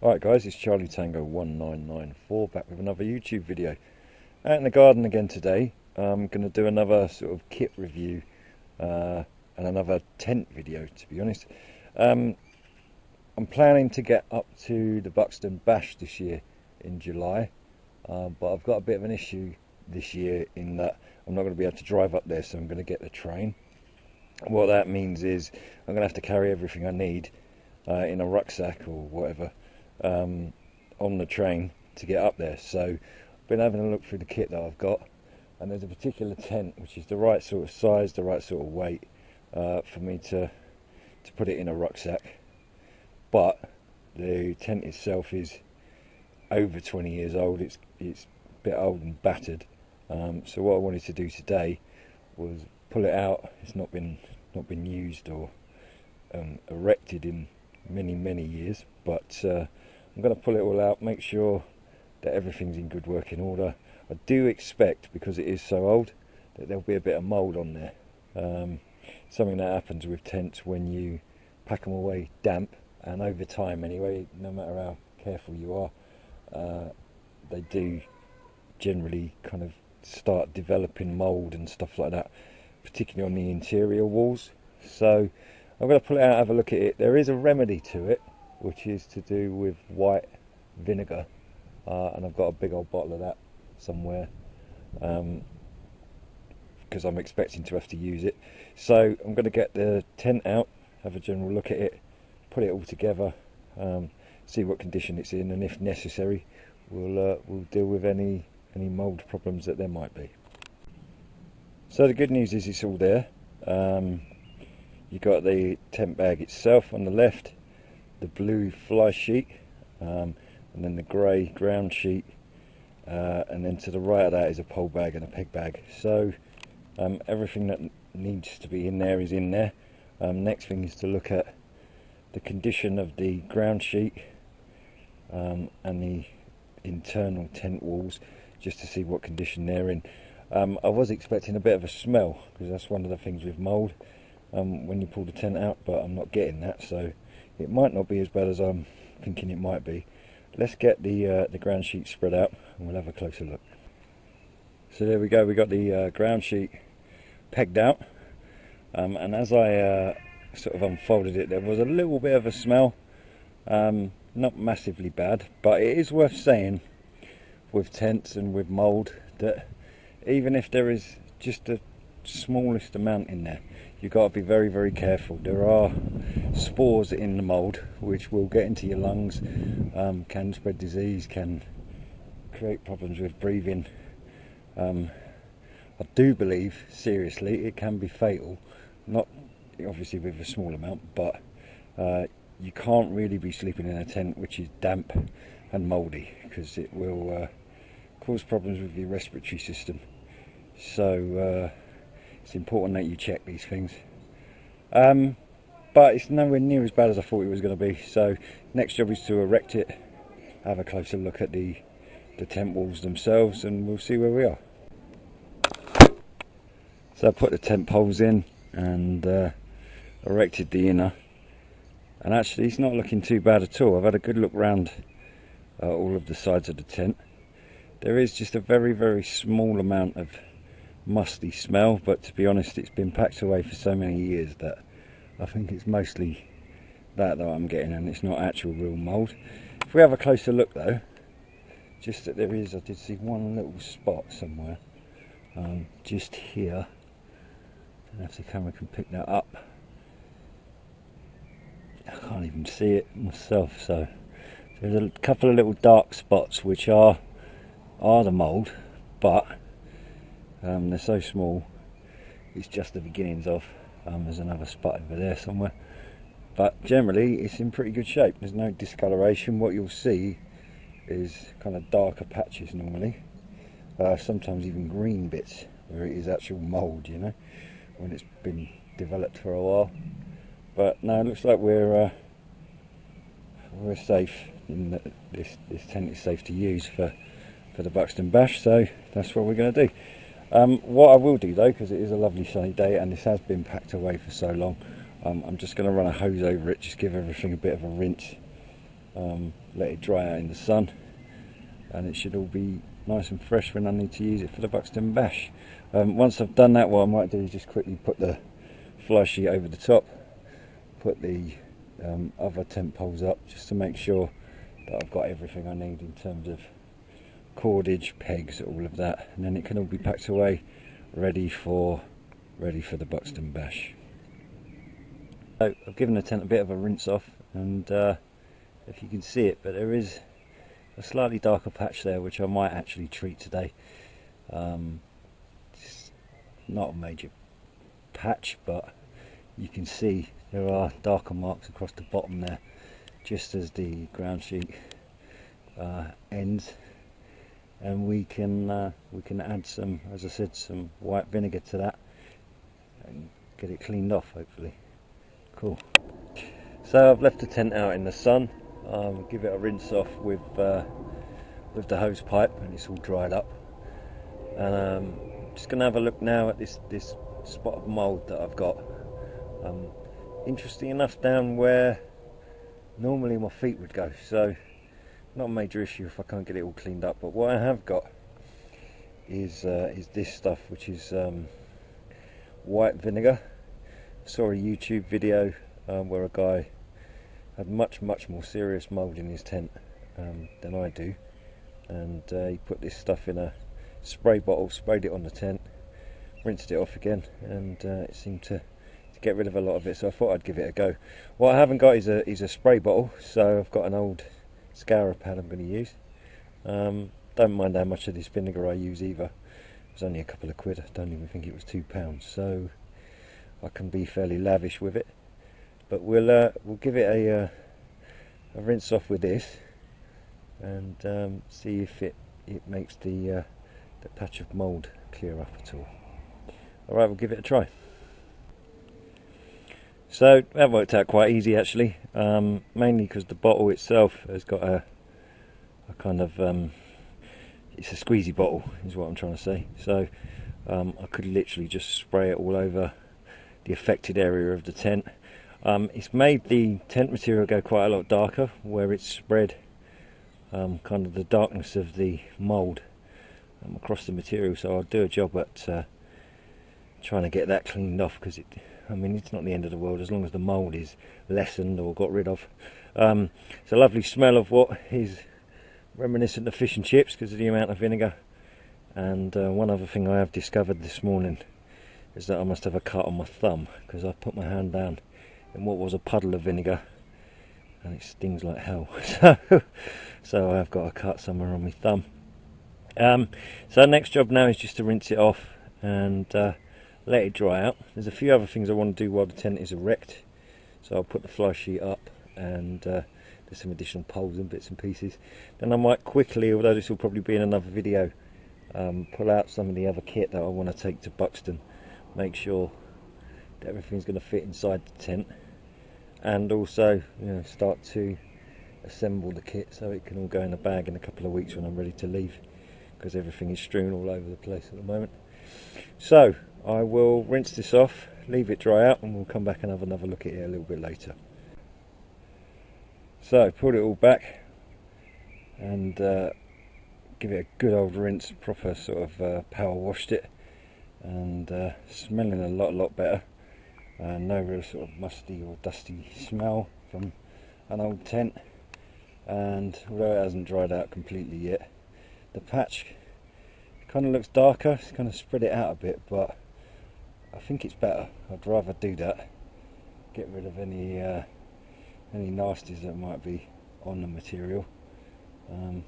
Alright guys, it's Charlie Tango 1994 back with another YouTube video. Out in the garden again today. I'm going to do another sort of kit review and another tent video, to be honest. I'm planning to get up to the Buxton Bash this year in July, but I've got a bit of an issue this year in that I'm not going to be able to drive up there, so I'm going to get the train. What that means is I'm going to have to carry everything I need in a rucksack or whatever on the train to get up there. So I've been having a look through the kit that I've got, and there's a particular tent which is the right sort of size, the right sort of weight for me to put it in a rucksack. But the tent itself is over 20 years old. It's a bit old and battered. So what I wanted to do today was pull it out. It's not been used or erected in many years, but I'm going to pull it all out, make sure that everything's in good working order. I do expect, because it is so old, that there'll be a bit of mould on there. Something that happens with tents when you pack them away damp, and over time anyway, no matter how careful you are, they do generally kind of start developing mould and stuff like that, particularly on the interior walls. So I'm going to pull it out, have a look at it. There is a remedy to it, which is to do with white vinegar, and I've got a big old bottle of that somewhere because I'm expecting to have to use it. So I'm going to get the tent out, have a general look at it, put it all together, see what condition it's in, and if necessary we'll deal with any mould problems that there might be. So the good news is it's all there. You've got the tent bag itself on the left, the blue fly sheet, and then the grey ground sheet, and then to the right of that is a pole bag and a peg bag. So everything that needs to be in there is in there. Next thing is to look at the condition of the ground sheet and the internal tent walls, just to see what condition they're in. I was expecting a bit of a smell, because that's one of the things with mould when you pull the tent out, but I'm not getting that, so it might not be as bad as I'm thinking it might be. Let's get the ground sheet spread out and we'll have a closer look. So there we go, we got the ground sheet pegged out, and as I sort of unfolded it, there was a little bit of a smell, not massively bad, but it is worth saying with tents and with mould that even if there is just the smallest amount in there, you've got to be very careful. There are spores in the mould which will get into your lungs, can spread disease, can create problems with breathing. I do believe, seriously, it can be fatal, not obviously with a small amount, but you can't really be sleeping in a tent which is damp and mouldy, because it will cause problems with your respiratory system. So it's important that you check these things, but it's nowhere near as bad as I thought it was going to be. So next job is to erect it, have a closer look at the tent walls themselves, and we'll see where we are. So I put the tent poles in and erected the inner, and actually it's not looking too bad at all. I've had a good look round all of the sides of the tent. There is just a very small amount of musty smell, but to be honest, it's been packed away for so many years that I think it's mostly that I'm getting, and it's not actual real mould. If we have a closer look though, just that there is, I did see one little spot somewhere, just here. I don't know if the camera can pick that up. I can't even see it myself, so there's a couple of little dark spots which are the mould, but they're so small, it's just the beginnings of. There's another spot over there somewhere, but generally it's in pretty good shape. There's no discoloration. What you'll see is kind of darker patches normally, sometimes even green bits where it is actual mould, you know, when it's been developed for a while. But no, it looks like we're safe, in that this tent is safe to use for the Buxton Bash, so that's what we're going to do. What I will do though, because it is a lovely sunny day and this has been packed away for so long, I'm just going to run a hose over it, just give everything a bit of a rinse, let it dry out in the sun, and it should all be nice and fresh when I need to use it for the Buxton bash. Once I've done that, what I might do is just quickly put the fly sheet over the top, put the other tent poles up, just to make sure that I've got everything I need in terms of cordage, pegs, all of that, and then it can all be packed away, ready for the Buxton bash. So I've given the tent a bit of a rinse off, and if you can see it, but there is a slightly darker patch there which I might actually treat today. It's not a major patch, but you can see there are darker marks across the bottom there, just as the ground sheet ends, and we can add some, as I said, some white vinegar to that and get it cleaned off, hopefully. Cool. So I've left the tent out in the sun, give it a rinse off with the hose pipe, and it's all dried up, and I'm just going to have a look now at this spot of mould that I've got. Interesting enough, down where normally my feet would go, so not a major issue if I can't get it all cleaned up. But what I have got is this stuff, which is white vinegar. I saw a YouTube video where a guy had much more serious mould in his tent than I do, and he put this stuff in a spray bottle, sprayed it on the tent, rinsed it off again, and it seemed to get rid of a lot of it, so I thought I'd give it a go. What I haven't got is a spray bottle, so I've got an old scourer pad I'm going to use. Don't mind how much of this vinegar I use either. It was only a couple of quid. I don't even think it was £2, so I can be fairly lavish with it. But we'll give it a rinse off with this, and see if it makes the patch of mould clear up at all. Alright, we'll give it a try. So that worked out quite easy actually, mainly because the bottle itself has got a kind of, it's a squeezy bottle is what I'm trying to say. So I could literally just spray it all over the affected area of the tent. It's made the tent material go quite a lot darker where it's spread kind of the darkness of the mould across the material, so I'll do a job at trying to get that cleaned off, because it's not the end of the world as long as the mould is lessened or got rid of. It's a lovely smell of what is reminiscent of fish and chips because of the amount of vinegar. And one other thing I have discovered this morning is that I must have a cut on my thumb, because I put my hand down in what was a puddle of vinegar and it stings like hell. So I've got a cut somewhere on my thumb. So next job now is just to rinse it off and let it dry out. There's a few other things I want to do while the tent is erect, so I'll put the fly sheet up and there's some additional poles and bits and pieces. Then I might quickly, although this will probably be in another video, pull out some of the other kit that I want to take to Buxton, make sure that everything's going to fit inside the tent, and also start to assemble the kit so it can all go in a bag in a couple of weeks when I'm ready to leave, because everything is strewn all over the place at the moment. So I will rinse this off, leave it dry out, and we'll come back and have another look at it a little bit later. So put it all back and give it a good old rinse, proper sort of power washed it, and smelling a lot better. No real sort of musty or dusty smell from an old tent, and although it hasn't dried out completely yet, the patch kind of looks darker. It's kind of spread it out a bit, but I think it's better. I'd rather do that, get rid of any nasties that might be on the material.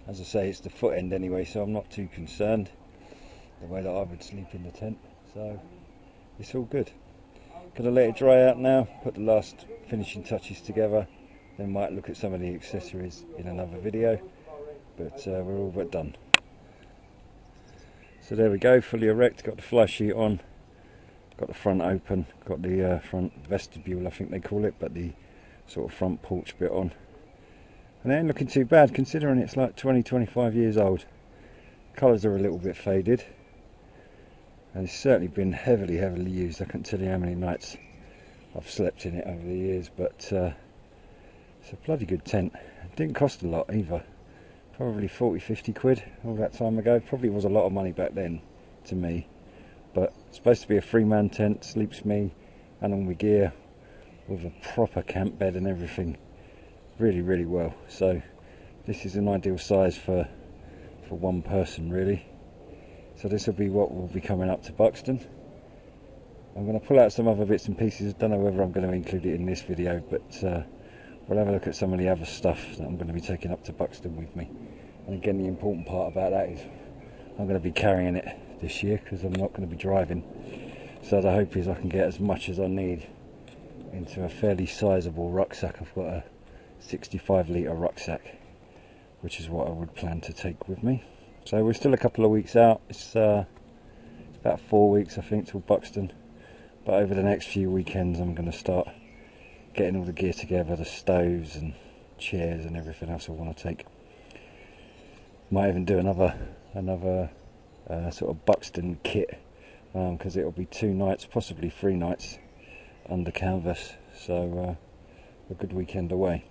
As I say, it's the foot end anyway, so I'm not too concerned the way that I would sleep in the tent, so it's all good. Gonna let it dry out now, put the last finishing touches together, then might look at some of the accessories in another video, but we're all but done. So there we go, fully erect, got the fly sheet on, got the front open, got the front vestibule I think they call it, but the sort of front porch bit on. And it ain't looking too bad considering it's like 20-25 years old. Colours are a little bit faded, and it's certainly been heavily used. I can't tell you how many nights I've slept in it over the years, but it's a bloody good tent. didn't cost a lot either. Probably 40-50 quid all that time ago. Probably was a lot of money back then to me. But it's supposed to be a 3-man tent, sleeps me and all my gear with a proper camp bed and everything really, really well. So this is an ideal size for one person really. So this will be what will be coming up to Buxton. I'm going to pull out some other bits and pieces. I don't know whether I'm going to include it in this video, but we'll have a look at some of the other stuff that I'm going to be taking up to Buxton with me. And again, the important part about that is I'm going to be carrying it this year because I'm not going to be driving. So the hope is I can get as much as I need into a fairly sizable rucksack. I've got a 65 litre rucksack, which is what I would plan to take with me. So we're still a couple of weeks out. It's about 4 weeks I think till Buxton, but over the next few weekends I'm going to start getting all the gear together, the stoves and chairs and everything else I want to take. Might even do another sort of Buxton kit, because it'll be 2 nights, possibly 3 nights under canvas, so a good weekend away.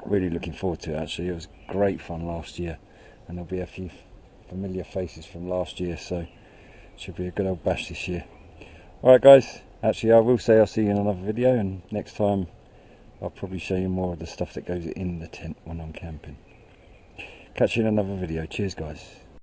Really looking forward to it actually. It was great fun last year, and there'll be a few familiar faces from last year, so it should be a good old bash this year. Alright guys, actually I will say I'll see you in another video, and next time I'll probably show you more of the stuff that goes in the tent when I'm camping. Catch you in another video. Cheers guys.